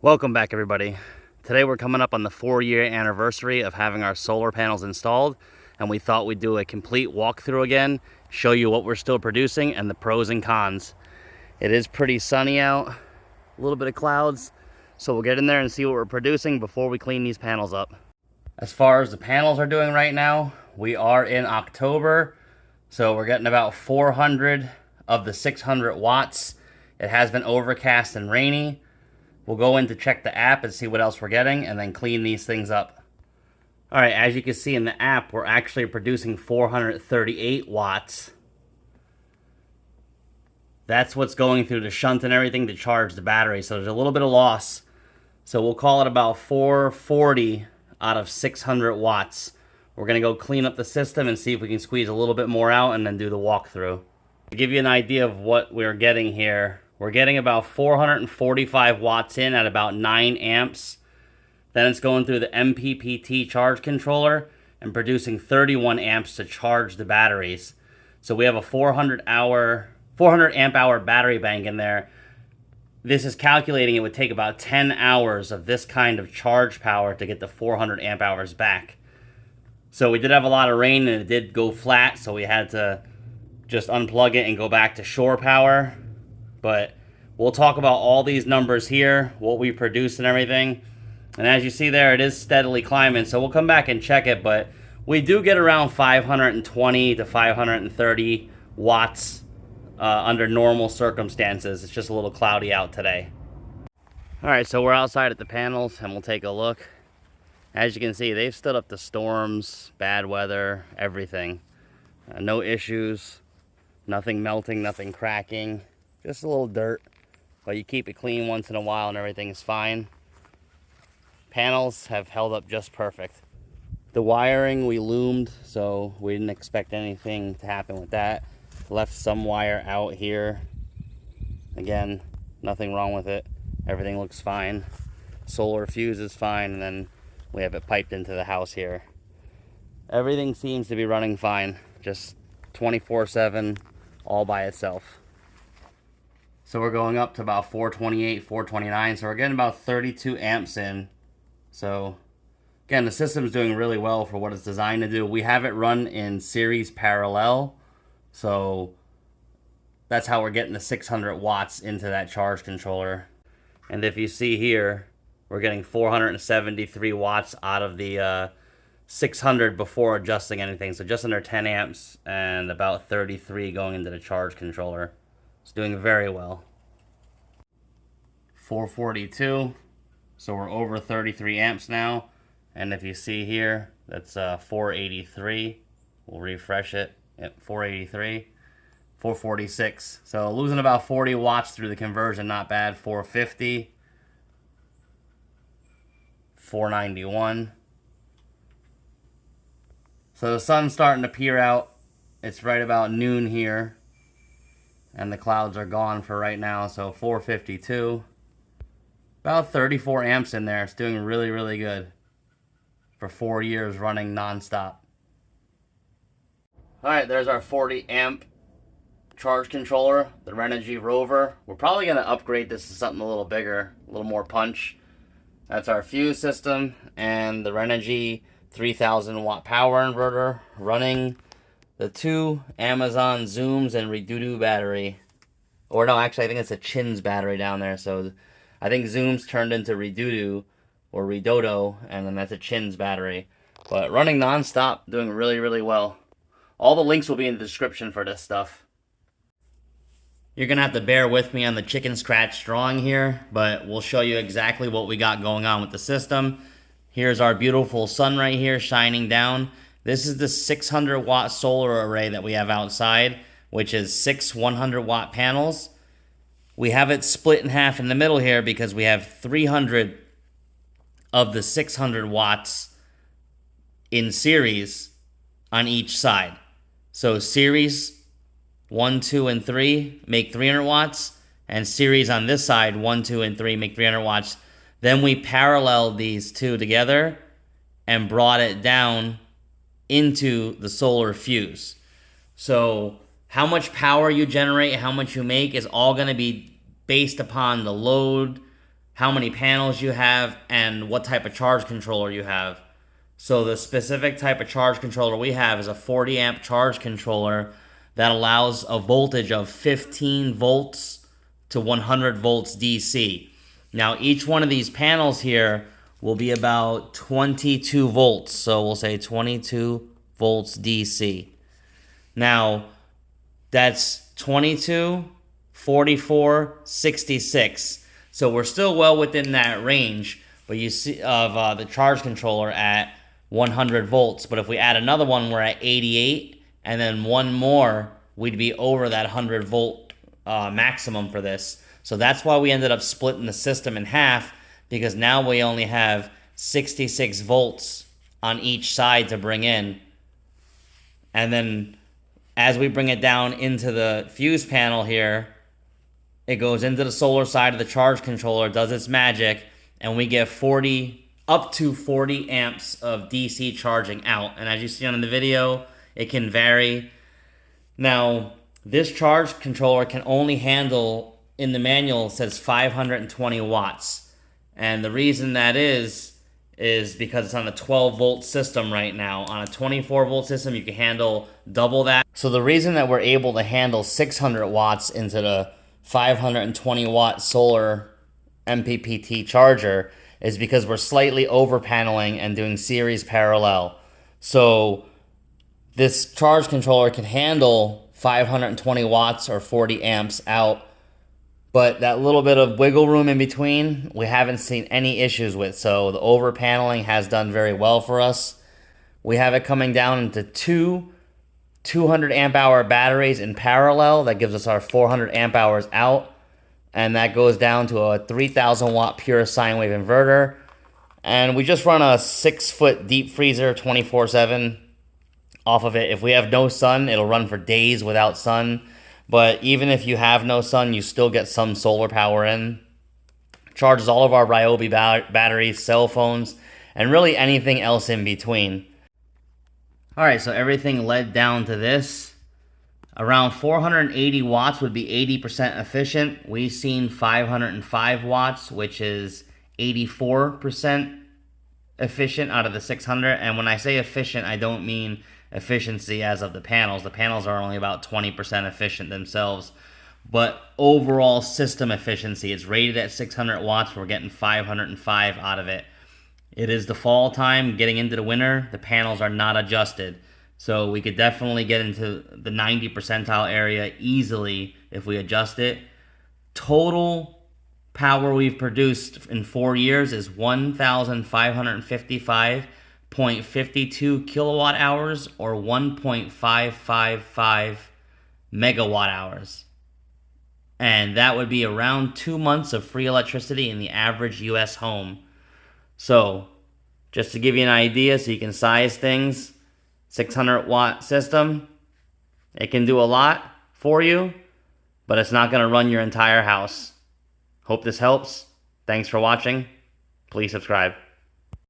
Welcome back, everybody. Today we're coming up on the 4-year anniversary of having our solar panels installed, and we thought we'd do a complete walkthrough again, show you what we're still producing and the pros and cons. It is pretty sunny out, a little bit of clouds, so we'll get in there and see what we're producing before we clean these panels up. As far as the panels are doing right now, we are in October, so we're getting about 400 of the 600 watts. It has been overcast and rainy. We'll go in to check the app and see what else we're getting and then clean these things up. Alright, as you can see in the app, we're actually producing 438 watts. That's what's going through the shunt and everything to charge the battery, so there's a little bit of loss. So we'll call it about 440 out of 600 watts. We're going to go clean up the system and see if we can squeeze a little bit more out and then do the walkthrough. To give you an idea of what we're getting here, we're getting about 445 watts in at about 9 amps. Then it's going through the MPPT charge controller and producing 31 amps to charge the batteries. So we have a 400 amp hour battery bank in there. This is calculating it would take about 10 hours of this kind of charge power to get the 400 amp hours back. So we did have a lot of rain and it did go flat, so we had to just unplug it and go back to shore power. But we'll talk about all these numbers here, what we produce and everything. And as you see there, it is steadily climbing, so we'll come back and check it. But we do get around 520 to 530 watts under normal circumstances. It's just a little cloudy out today. Alright, so we're outside at the panels and we'll take a look. As you can see, they've stood up to storms, bad weather, everything. No issues, nothing melting, nothing cracking. Just a little dirt, but you keep it clean once in a while and everything is fine. Panels have held up just perfect. The wiring we loomed, so we didn't expect anything to happen with that. Left some wire out here. Again, nothing wrong with it. Everything looks fine. Solar fuse is fine, and then we have it piped into the house here. Everything seems to be running fine, just 24/7, all by itself. So we're going up to about 428, 429. So we're getting about 32 amps in. So again, the system's doing really well for what it's designed to do. We have it run in series parallel. So that's how we're getting the 600 watts into that charge controller. And if you see here, we're getting 473 watts out of the 600 before adjusting anything. So just under 10 amps and about 33 going into the charge controller. It's doing very well. 442, so we're over 33 amps now. And if you see here, that's 483. We'll refresh it. Yep, 483. 446. So losing about 40 watts through the conversion, not bad. 450. 491. So the sun's starting to peer out. It's right about noon here. And the clouds are gone for right now, so 452. About 34 amps in there. It's doing really, really good for 4 years running non-stop. Alright, there's our 40 amp charge controller, the Renogy Rover. We're probably going to upgrade this to something a little bigger, a little more punch. That's our fuse system and the Renogy 3000 watt power inverter running the 2 Amazon Zooms and Redodo battery. Or no, actually I think it's a Chins battery down there. So I think Zooms turned into Redodo or Redodo, and then that's a Chins battery. But running non-stop, doing really, really well. All the links will be in the description for this stuff. You're going to have to bear with me on the chicken scratch drawing here, but we'll show you exactly what we got going on with the system. Here's our beautiful sun right here shining down. This is the 600 watt solar array that we have outside, which is 6 100 watt panels. We have it split in half in the middle here because we have 300 of the 600 watts in series on each side. So series 1, 2, and 3 make 300 watts, and series on this side 1, 2, and 3 make 300 watts. Then we paralleled these two together and brought it down into the solar fuse. So how much power you generate, how much you make is all going to be based upon the load, how many panels you have, and what type of charge controller you have. So the specific type of charge controller we have is a 40 amp charge controller that allows a voltage of 15 volts to 100 volts DC. Now each one of these panels here will be about 22 volts. So we'll say 22 volts DC. Now that's 22, 44, 66. So we're still well within that range, but you see of the charge controller at 100 volts. But if we add another one, we're at 88, and then one more, we'd be over that 100 volt maximum for this. So that's why we ended up splitting the system in half, because now we only have 66 volts on each side to bring in. And then as we bring it down into the fuse panel here, it goes into the solar side of the charge controller, does its magic, and we get up to 40 amps of DC charging out. And as you see on the video, it can vary. Now, this charge controller can only handle, in the manual, it says 520 watts. And the reason that is because it's on a 12 volt system right now. On a 24 volt system, you can handle double that. So the reason that we're able to handle 600 watts into the 520 watt solar MPPT charger is because we're slightly over paneling and doing series parallel. So this charge controller can handle 520 watts or 40 amps out, but that little bit of wiggle room in between, we haven't seen any issues with. So the over paneling has done very well for us. We have it coming down into two 200 amp hour batteries in parallel. That gives us our 400 amp hours out. And that goes down to a 3000 watt pure sine wave inverter. And we just run a 6-foot deep freezer 24/7 off of it. If we have no sun, it'll run for days without sun. But even if you have no sun, you still get some solar power in. Charges all of our Ryobi batteries, cell phones, and really anything else in between. Alright, so everything led down to this. Around 480 watts would be 80% efficient. We've seen 505 watts, which is 84% efficient out of the 600. And when I say efficient, I don't mean efficiency as of the panels. The panels are only about 20% efficient themselves. But overall system efficiency, it's rated at 600 watts. We're getting 505 out of it. It is the fall time, getting into the winter. The panels are not adjusted. So we could definitely get into the 90 percentile area easily if we adjust it. Total power we've produced in 4 years is 1,555.52 kilowatt hours, or 1.555 megawatt hours. And that would be around 2 months of free electricity in the average US home. So, just to give you an idea so you can size things, 600 watt system, it can do a lot for you, but it's not going to run your entire house. Hope this helps. Thanks for watching. Please subscribe.